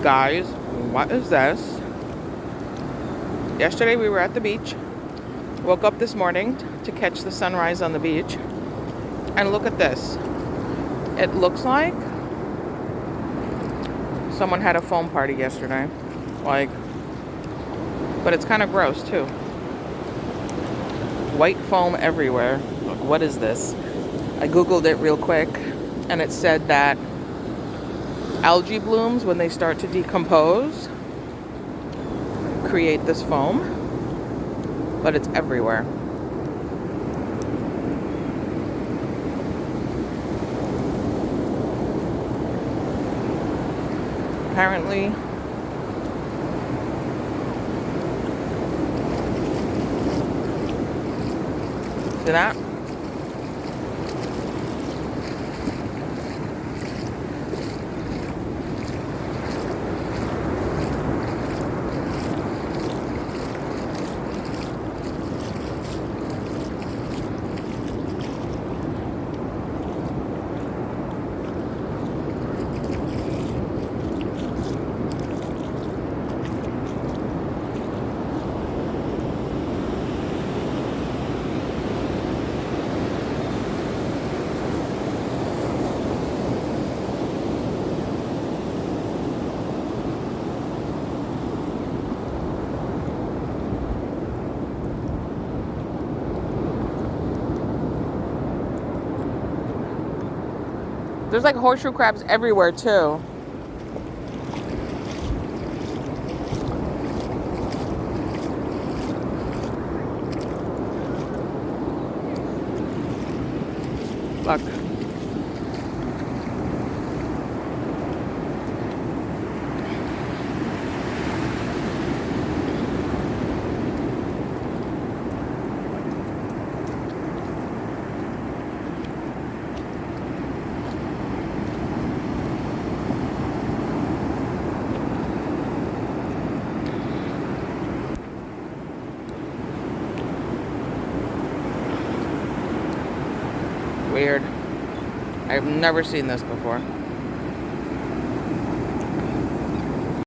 Guys, what is this? Yesterday we were at the beach. Woke up this morning to catch the sunrise on the beach. And look at this. It looks like someone had a foam party yesterday. But it's kind of gross too. White foam everywhere. Like, what is this? I googled it real quick and it said that algae blooms, when they start to decompose, create this foam, but it's everywhere. Apparently, see that? There's like horseshoe crabs everywhere too. Look. Weird. I've never seen this before.